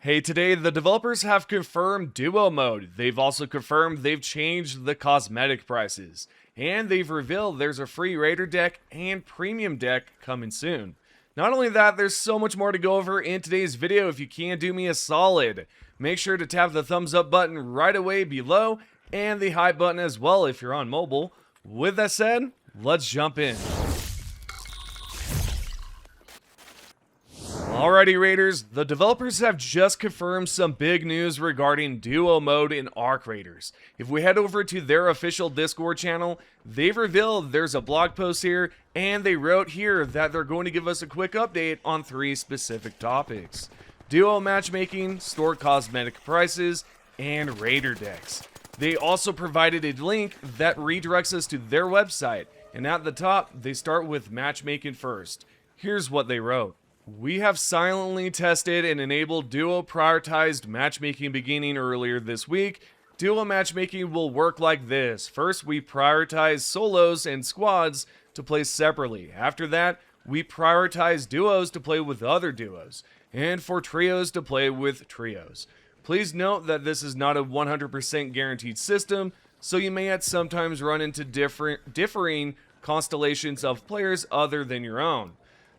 Hey, today the developers have confirmed Duo mode. They've also confirmed they've changed the cosmetic prices. And they've revealed there's a free Raider deck and premium deck coming soon. Not only that, there's so much more to go over in today's video. If you can do me a solid, make sure to tap the thumbs up button right away below and the hype button as well if you're on mobile. With that said, let's jump in. Alrighty Raiders, the developers have just confirmed some big news regarding Duo mode in Arc Raiders. If we head over to their official Discord channel, they've revealed there's a blog post here, and they wrote here that they're going to give us a quick update on 3 specific topics: Duo Matchmaking, store cosmetic prices, and Raider decks. They also provided a link that redirects us to their website, and at the top, they start with matchmaking first. Here's what they wrote. We have silently tested and enabled Duo prioritized matchmaking beginning earlier this week. Duo matchmaking will work like this. First, we prioritize solos and squads to play separately. After that, we prioritize duos to play with other duos, and for trios to play with trios. Please note that this is not a 100% guaranteed system, so you may at sometimes run into differing constellations of players other than your own.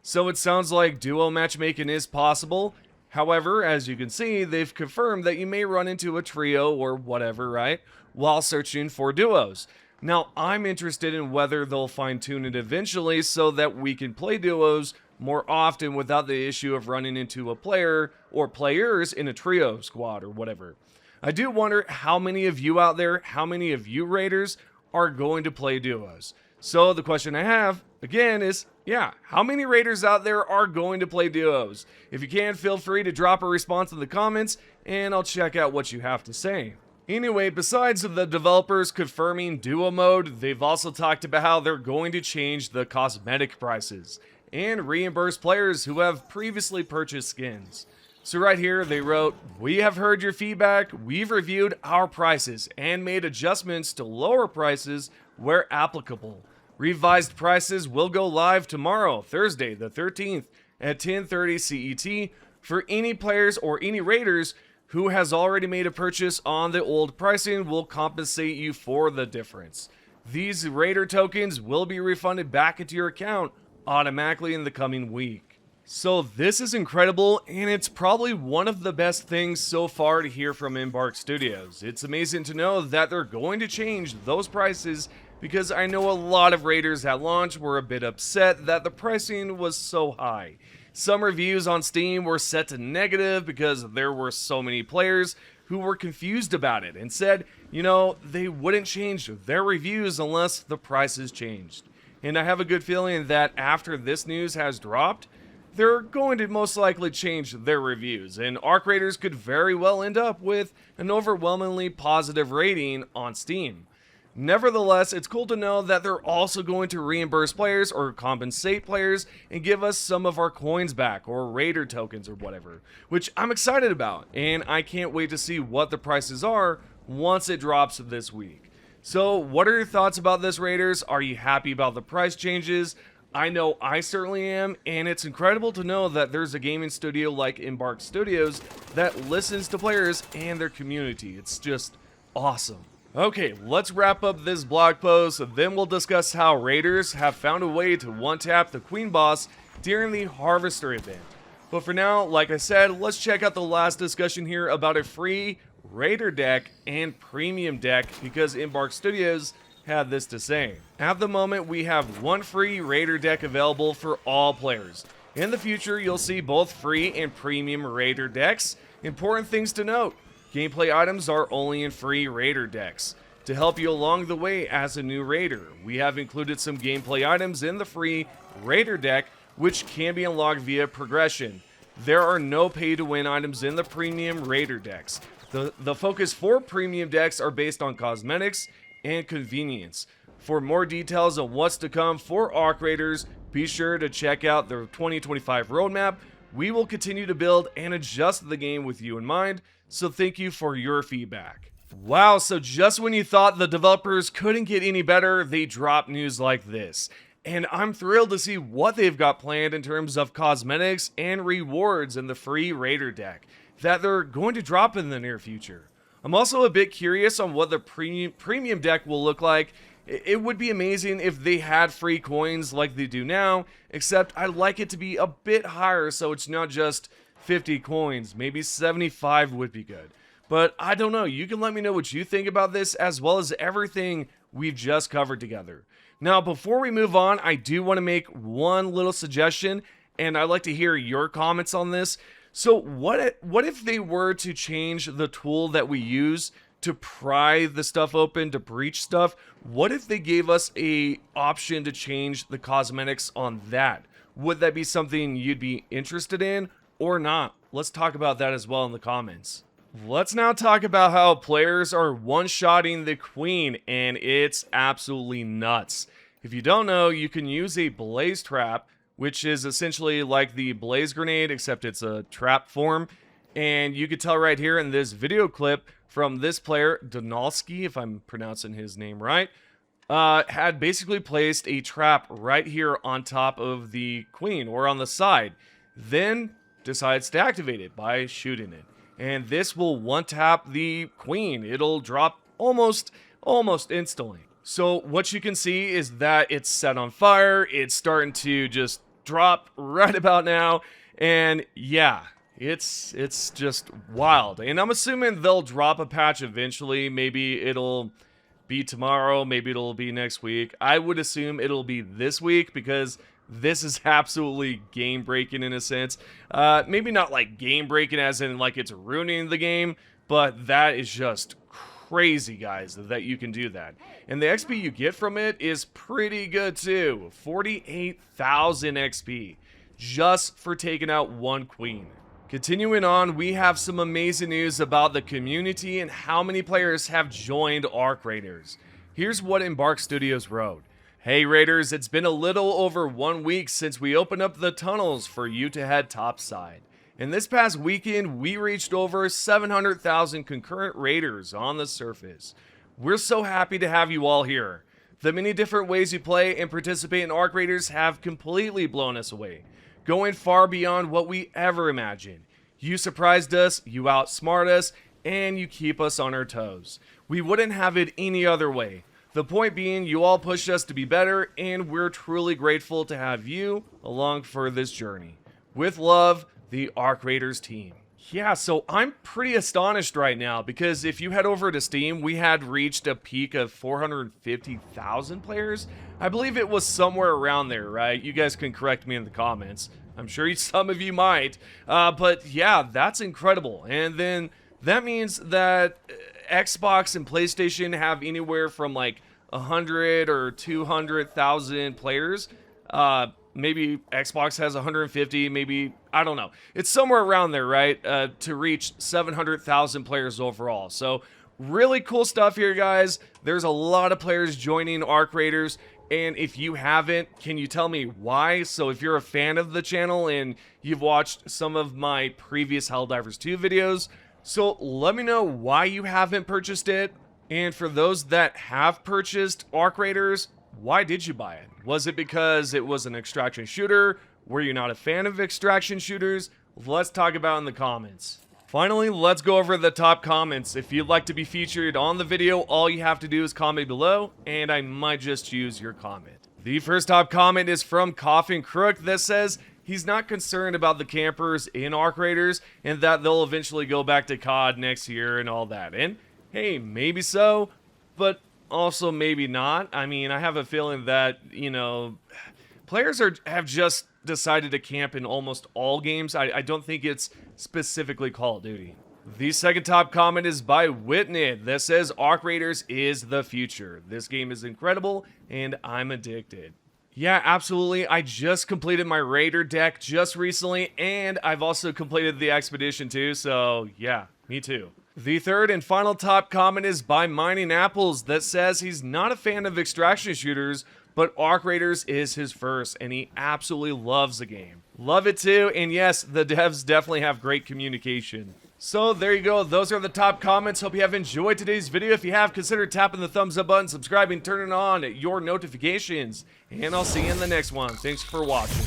So it sounds like duo matchmaking is possible. However, as you can see, they've confirmed that you may run into a trio or whatever, right, while searching for duos. Now, I'm interested in whether they'll fine-tune it eventually so that we can play duos more often without the issue of running into a player or players in a trio squad or whatever. I do wonder how many of you out there, how many of you Raiders are going to play duos. So the question I have, again, is, how many Raiders out there are going to play duos? If you can, feel free to drop a response in the comments, and I'll check out what you have to say. Anyway, besides the developers confirming Duo mode, they've also talked about how they're going to change the cosmetic prices and reimburse players who have previously purchased skins. So right here, they wrote, "We have heard your feedback, we've reviewed our prices, and made adjustments to lower prices where applicable. Revised prices will go live tomorrow, Thursday the 13th at 10:30 CET for any players or any Raiders who has already made a purchase on the old pricing. Will compensate you for the difference. These Raider tokens will be refunded back into your account automatically in the coming week." So this is incredible, and it's probably one of the best things so far to hear from Embark Studios. It's amazing to know that they're going to change those prices, because I know a lot of Raiders at launch were a bit upset that the pricing was so high. Some reviews on Steam were set to negative because there were so many players who were confused about it and said, they wouldn't change their reviews unless the prices changed. And I have a good feeling that after this news has dropped, they're going to most likely change their reviews, and Arc Raiders could very well end up with an overwhelmingly positive rating on Steam. Nevertheless, it's cool to know that they're also going to reimburse players or compensate players and give us some of our coins back or Raider tokens or whatever, which I'm excited about, and I can't wait to see what the prices are once it drops this week. So what are your thoughts about this, Raiders? Are you happy about the price changes? I know I certainly am, and it's incredible to know that there's a gaming studio like Embark Studios that listens to players and their community. It's just awesome. Okay, let's wrap up this blog post, then we'll discuss how Raiders have found a way to one-tap the Queen Boss during the Harvester event. But for now, like I said, let's check out the last discussion here about a free Raider deck and premium deck, because Embark Studios had this to say. At the moment, we have one free Raider deck available for all players. In the future, you'll see both free and premium Raider decks. Important things to note: gameplay items are only in free Raider decks. To help you along the way as a new Raider, we have included some gameplay items in the free Raider deck, which can be unlocked via progression. There are no pay-to-win items in the premium Raider decks. The focus for premium decks are based on cosmetics and convenience. For more details on what's to come for Arc Raiders, be sure to check out the 2025 roadmap. We will continue to build and adjust the game with you in mind, so thank you for your feedback. Wow, so just when you thought the developers couldn't get any better, they drop news like this. And I'm thrilled to see what they've got planned in terms of cosmetics and rewards in the free Raider deck. that they're going to drop in the near future. I'm also a bit curious on what the premium deck will look like. It would be amazing if they had free coins like they do now, except I'd like it to be a bit higher so it's not just 50 coins. Maybe 75 would be good. But I don't know. You can let me know what you think about this, as well as everything we've just covered together. Now, before we move on, I do want to make one little suggestion, and I'd like to hear your comments on this. So what if they were to change the tool that we use to pry the stuff open, to breach stuff? What if they gave us a option to change the cosmetics on that? Would that be something you'd be interested in or not? Let's talk about that as well in the comments. Let's now talk about how players are one-shotting the queen, and it's absolutely nuts. If you don't know, you can use a blaze trap, which is essentially like the blaze grenade, except it's a trap form. And you could tell right here in this video clip from this player, Donalski, if I'm pronouncing his name right, had basically placed a trap right here on top of the queen, or on the side. Then decides to activate it by shooting it. And this will one-tap the queen. It'll drop almost instantly. So what you can see is that it's set on fire. It's starting to just drop right about now. And yeah, it's just wild. And I'm assuming they'll drop a patch eventually. Maybe it'll be tomorrow. Maybe it'll be next week. I would assume it'll be this week, because this is absolutely game-breaking in a sense. Maybe not like game-breaking as in like it's ruining the game, but that is just crazy, guys, that you can do that. And the XP you get from it is pretty good too. 48,000 XP just for taking out one queen. Continuing on, we have some amazing news about the community and how many players have joined Arc Raiders. Here's what Embark Studios wrote. Hey Raiders, it's been a little over 1 week since we opened up the tunnels for you to head topside. And this past weekend, we reached over 700,000 concurrent Raiders on the surface. We're so happy to have you all here. The many different ways you play and participate in Arc Raiders have completely blown us away, going far beyond what we ever imagined. You surprised us, you outsmart us, and you keep us on our toes. We wouldn't have it any other way. The point being, you all pushed us to be better, and we're truly grateful to have you along for this journey. With love, the Arc Raiders team. Yeah, so I'm pretty astonished right now, because if you head over to Steam, we had reached a peak of 450,000 players. I believe it was somewhere around there, right? You guys can correct me in the comments. I'm sure some of you might. But yeah, that's incredible. And then that means that Xbox and PlayStation have anywhere from like 100 or 200,000 players. Maybe Xbox has 150, maybe, I don't know. It's somewhere around there, right? To reach 700,000 players overall. So really cool stuff here, guys. There's a lot of players joining Arc Raiders. And if you haven't, can you tell me why? So if you're a fan of the channel and you've watched some of my previous Helldivers 2 videos, so let me know why you haven't purchased it. And for those that have purchased Arc Raiders, why did you buy it? Was it because it was an extraction shooter? Were you not a fan of extraction shooters? Let's talk about it in the comments. Finally, let's go over the top comments. If you'd like to be featured on the video, all you have to do is comment below, and I might just use your comment. The first top comment is from Coffin Crook that says he's not concerned about the campers in Arc Raiders and that they'll eventually go back to COD next year and all that. And hey, maybe so, but also maybe not. I mean, I have a feeling that, you know, players have just decided to camp in almost all games. I don't think it's specifically Call of Duty. The second top comment is by Whitney that says Arc Raiders is the future. This game is incredible and I'm addicted. Yeah, absolutely. I just completed my Raider deck just recently, and I've also completed the Expedition too, so yeah, me too. The third and final top comment is by Mining Apples that says he's not a fan of extraction shooters, but Arc Raiders is his first, and he absolutely loves the game. Love it too, and yes, the devs definitely have great communication. So there you go, those are the top comments. Hope you have enjoyed today's video. If you have, consider tapping the thumbs up button, subscribing, turning on your notifications, and I'll see you in the next one. Thanks for watching.